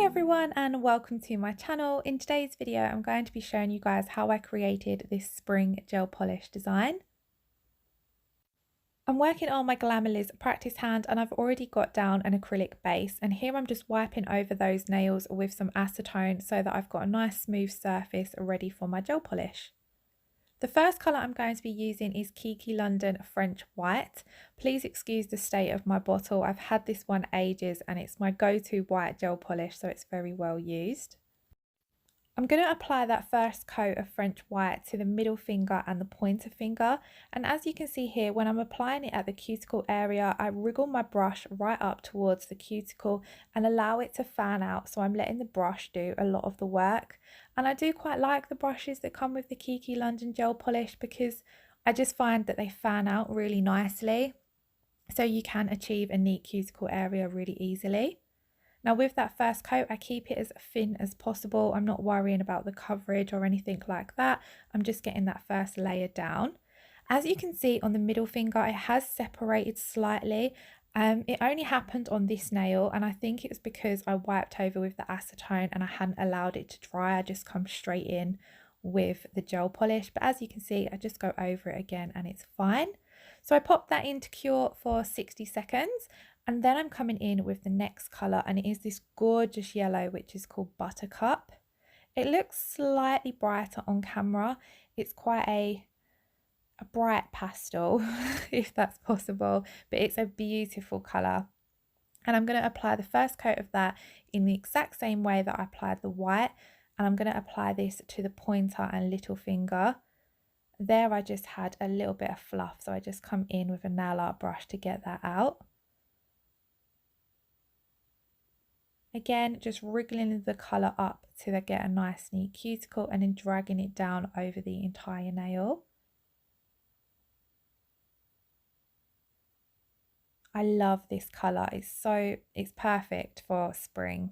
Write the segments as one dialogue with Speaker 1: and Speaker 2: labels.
Speaker 1: Hi everyone and welcome to my channel. In today's video I'm going to be showing you guys how I created this spring gel polish design. I'm working on my Glamerliz practice hand and I've already got down an acrylic base, and here I'm just wiping over those nails with some acetone so that I've got a nice smooth surface ready for my gel polish. The first colour I'm going to be using is Kiki London French White. Please excuse the state of my bottle. I've had this one ages and it's my go-to white gel polish, so it's very well used. I'm going to apply that first coat of French White to the middle finger and the pointer finger, and as you can see here, when I'm applying it at the cuticle area, I wriggle my brush right up towards the cuticle and allow it to fan out, so I'm letting the brush do a lot of the work. And I do quite like the brushes that come with the Kiki London gel polish because I just find that they fan out really nicely, so you can achieve a neat cuticle area really easily. Now with that first coat, I keep it as thin as possible. I'm not worrying about the coverage or anything like that. I'm just getting that first layer down. As you can see on the middle finger, it has separated slightly. It only happened on this nail, and I think it was because I wiped over with the acetone and I hadn't allowed it to dry. I just come straight in with the gel polish, but as you can see, I just go over it again and it's fine. So I popped that in to cure for 60 seconds. And then I'm coming in with the next colour, and it is this gorgeous yellow which is called Buttercup. It looks slightly brighter on camera. It's quite a bright pastel if that's possible, but it's a beautiful colour. And I'm going to apply the first coat of that in the exact same way that I applied the white, and I'm going to apply this to the pointer and little finger. There I just had a little bit of fluff, so I just come in with a nail art brush to get that out. Again, just wriggling the colour up to get a nice neat cuticle and then dragging it down over the entire nail. I love this colour, it's perfect for spring.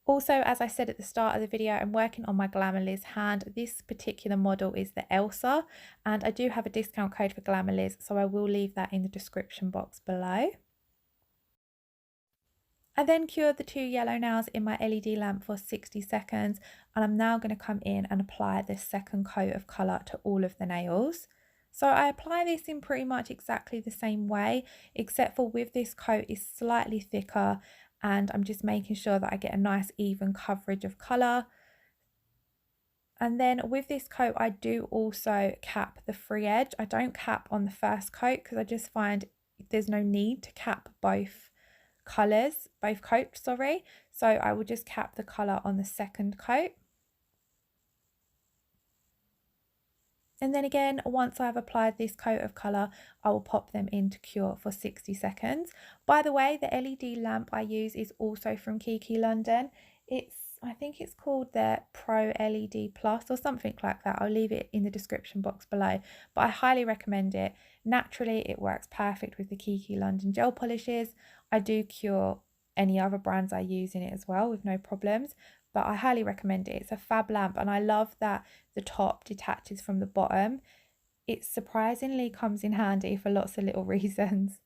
Speaker 1: Also, as I said at the start of the video, I'm working on my Glamerliz hand. This particular model is the Elsa, and I do have a discount code for Glamerliz, so I will leave that in the description box below. I then cured the two yellow nails in my LED lamp for 60 seconds, and I'm now going to come in and apply this second coat of colour to all of the nails. So I apply this in pretty much exactly the same way, except for with this coat is slightly thicker, and I'm just making sure that I get a nice even coverage of colour. And then with this coat, I do also cap the free edge. I don't cap on the first coat because I just find there's no need to cap both coats, sorry. So I will just cap the colour on the second coat. And then again, once I've applied this coat of colour, I will pop them in to cure for 60 seconds. By the way, the LED lamp I use is also from Kiki London. I think it's called the Pro LED Plus or something like that. I'll leave it in the description box below, but I highly recommend it. Naturally, it works perfect with the Kiki London gel polishes. I do cure any other brands I use in it as well with no problems, but I highly recommend it. It's a fab lamp, and I love that the top detaches from the bottom. It surprisingly comes in handy for lots of little reasons.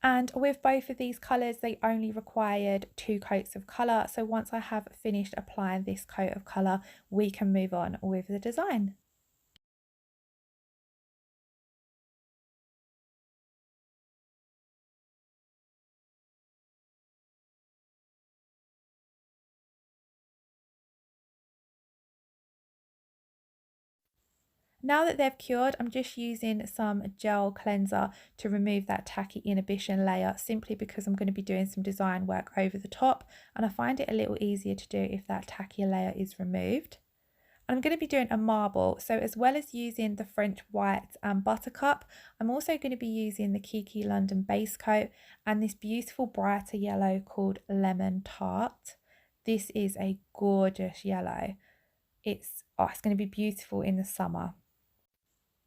Speaker 1: And with both of these colours, they only required 2 coats of colour. So once I have finished applying this coat of colour, we can move on with the design. Now that they've cured, I'm just using some gel cleanser to remove that tacky inhibition layer, simply because I'm going to be doing some design work over the top, and I find it a little easier to do if that tacky layer is removed. I'm going to be doing a marble, so as well as using the French White and Buttercup, I'm also going to be using the Kiki London base coat and this beautiful brighter yellow called Lemon Tart. This is a gorgeous yellow. It's going to be beautiful in the summer.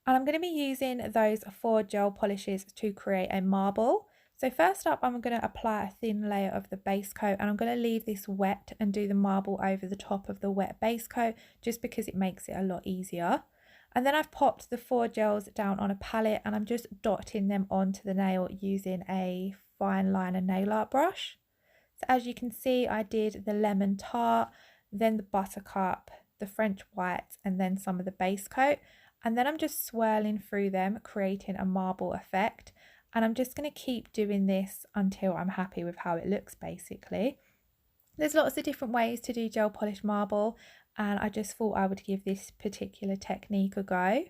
Speaker 1: And I'm going to be using those 4 gel polishes to create a marble. So first up, I'm going to apply a thin layer of the base coat, and I'm going to leave this wet and do the marble over the top of the wet base coat just because it makes it a lot easier. And then I've popped the 4 gels down on a palette, and I'm just dotting them onto the nail using a fine liner nail art brush. So as you can see, I did the lemon tart, then the buttercup, the French white, and then some of the base coat. And then I'm just swirling through them, creating a marble effect. And I'm just going to keep doing this until I'm happy with how it looks, basically. There's lots of different ways to do gel polish marble, and I just thought I would give this particular technique a go.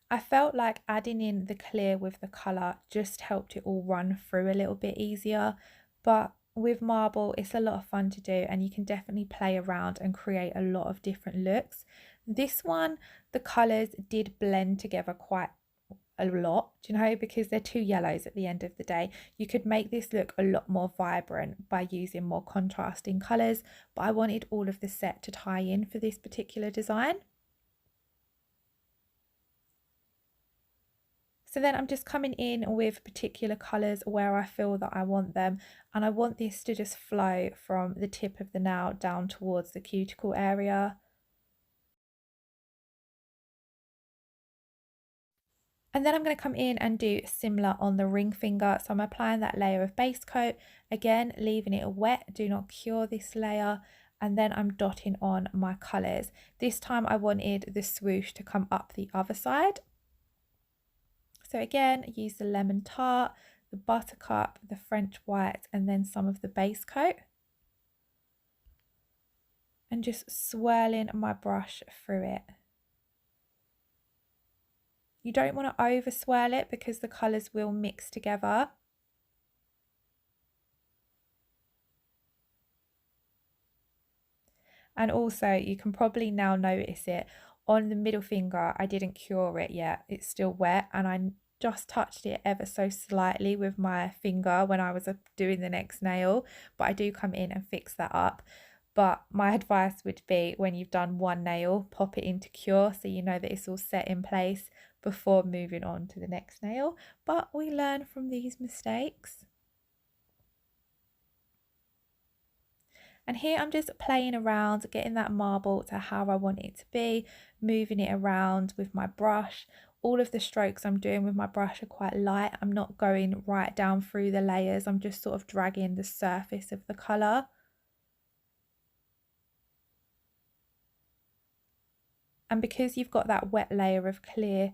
Speaker 1: I felt like adding in the clear with the colour just helped it all run through a little bit easier, but with marble it's a lot of fun to do, and you can definitely play around and create a lot of different looks. This one, the colours did blend together quite a lot, you know, because they're 2 yellows at the end of the day. You could make this look a lot more vibrant by using more contrasting colours, but I wanted all of the set to tie in for this particular design. So then I'm just coming in with particular colours where I feel that I want them, and I want this to just flow from the tip of the nail down towards the cuticle area. And then I'm going to come in and do similar on the ring finger. So I'm applying that layer of base coat, again leaving it wet, do not cure this layer, and then I'm dotting on my colours. This time I wanted the swoosh to come up the other side. So again, use the lemon tart, the buttercup, the French white, and then some of the base coat. And just swirling my brush through it. You don't want to over swirl it because the colours will mix together. And also you can probably now notice it on the middle finger, I didn't cure it yet. It's still wet, and I just touched it ever so slightly with my finger when I was doing the next nail, but I do come in and fix that up. But my advice would be, when you've done one nail, pop it into cure so you know that it's all set in place before moving on to the next nail. But we learn from these mistakes. And here I'm just playing around, getting that marble to how I want it to be, moving it around with my brush. All of the strokes I'm doing with my brush are quite light. I'm not going right down through the layers. I'm just sort of dragging the surface of the colour. And because you've got that wet layer of clear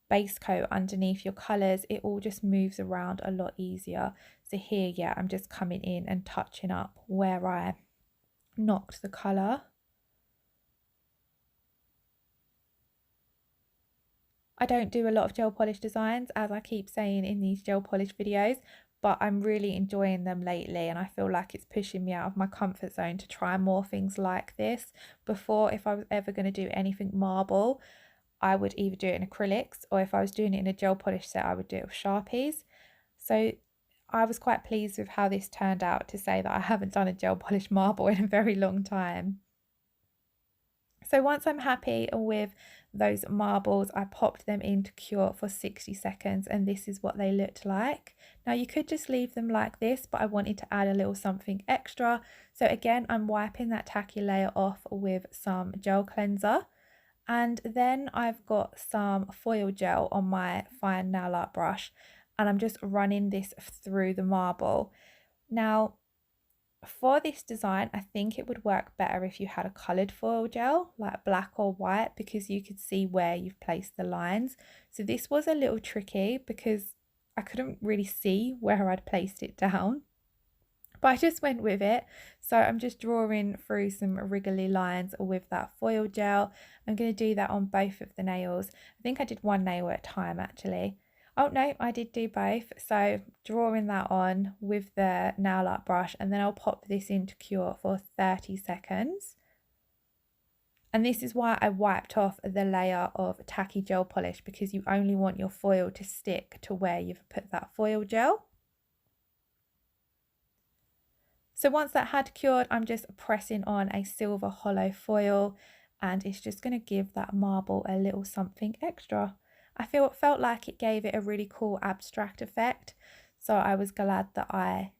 Speaker 1: base coat underneath your colours, it all just moves around a lot easier. So here, yeah, I'm just coming in and touching up where I knocked the colour. I don't do a lot of gel polish designs, as I keep saying in these gel polish videos, but I'm really enjoying them lately, and I feel like it's pushing me out of my comfort zone to try more things like this. Before, if I was ever going to do anything marble, I would either do it in acrylics, or if I was doing it in a gel polish set, I would do it with Sharpies. So I was quite pleased with how this turned out, to say that I haven't done a gel polish marble in a very long time. So once I'm happy with those marbles, I popped them into cure for 60 seconds, and this is what they looked like. Now you could just leave them like this, but I wanted to add a little something extra. So again, I'm wiping that tacky layer off with some gel cleanser. And then I've got some foil gel on my fine nail art brush, and I'm just running this through the marble. Now, for this design, I think it would work better if you had a coloured foil gel, like black or white, because you could see where you've placed the lines. So this was a little tricky because I couldn't really see where I'd placed it down. But I just went with it. So I'm just drawing through some wriggly lines with that foil gel. I'm going to do that on both of the nails. I think I did one nail at a time actually. Oh no, I did do both. So drawing that on with the nail art brush, and then I'll pop this into cure for 30 seconds. And this is why I wiped off the layer of tacky gel polish, because you only want your foil to stick to where you've put that foil gel. So once that had cured, I'm just pressing on a silver holo foil, and it's just going to give that marble a little something extra. I felt like it gave it a really cool abstract effect. So I was glad that I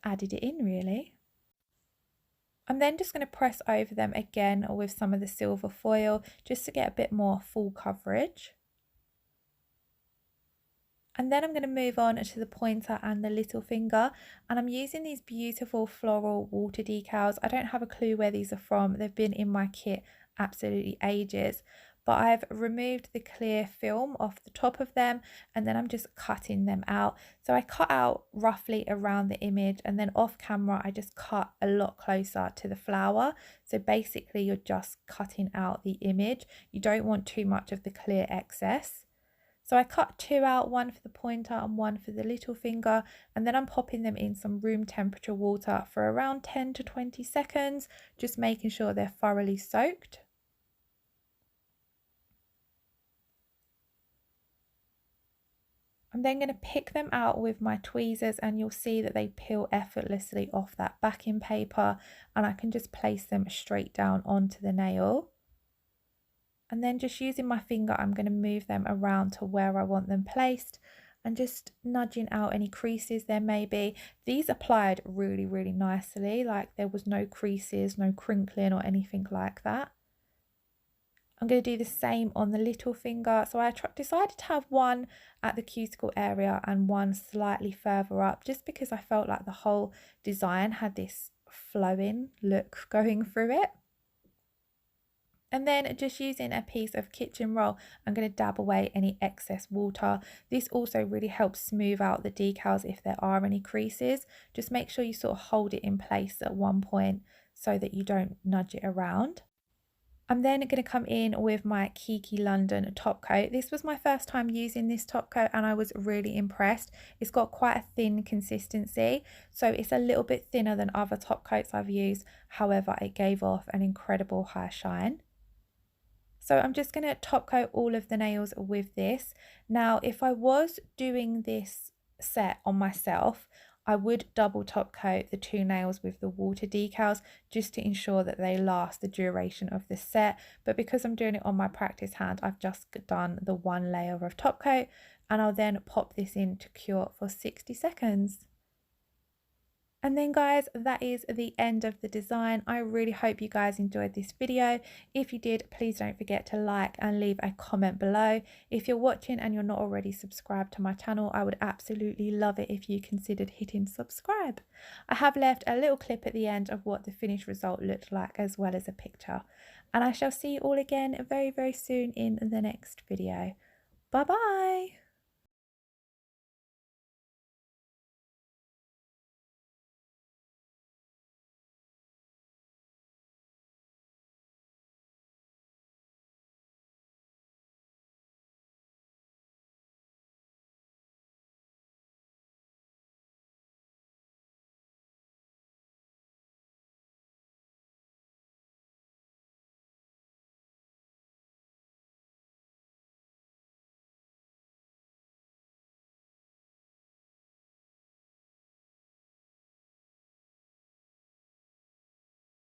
Speaker 1: added it in really. I'm then just going to press over them again with some of the silver foil just to get a bit more full coverage. And then I'm going to move on to the pointer and the little finger, and I'm using these beautiful floral water decals. I don't have a clue where these are from. They've been in my kit absolutely ages, but I've removed the clear film off the top of them, and then I'm just cutting them out. So I cut out roughly around the image, and then off camera I just cut a lot closer to the flower. So basically you're just cutting out the image. You don't want too much of the clear excess. So I cut 2 out, one for the pointer and one for the little finger, and then I'm popping them in some room temperature water for around 10 to 20 seconds, just making sure they're thoroughly soaked. I'm then going to pick them out with my tweezers, and you'll see that they peel effortlessly off that backing paper, and I can just place them straight down onto the nail. And then just using my finger, I'm going to move them around to where I want them placed and just nudging out any creases there may be. These applied really, really nicely, like there was no creases, no crinkling or anything like that. I'm going to do the same on the little finger. So I decided to have one at the cuticle area and one slightly further up, just because I felt like the whole design had this flowing look going through it. And then just using a piece of kitchen roll, I'm going to dab away any excess water. This also really helps smooth out the decals if there are any creases. Just make sure you sort of hold it in place at one point so that you don't nudge it around. I'm then going to come in with my Kiki London top coat. This was my first time using this top coat and I was really impressed. It's got quite a thin consistency, so it's a little bit thinner than other top coats I've used. However, it gave off an incredible high shine. So I'm just going to top coat all of the nails with this. Now, if I was doing this set on myself, I would double top coat the 2 nails with the water decals just to ensure that they last the duration of the set. But because I'm doing it on my practice hand, I've just done the 1 layer of top coat, and I'll then pop this in to cure for 60 seconds. And then guys, that is the end of the design. I really hope you guys enjoyed this video. If you did, please don't forget to like and leave a comment below. If you're watching and you're not already subscribed to my channel, I would absolutely love it if you considered hitting subscribe. I have left a little clip at the end of what the finished result looked like, as well as a picture. And I shall see you all again very, very soon in the next video. Bye bye.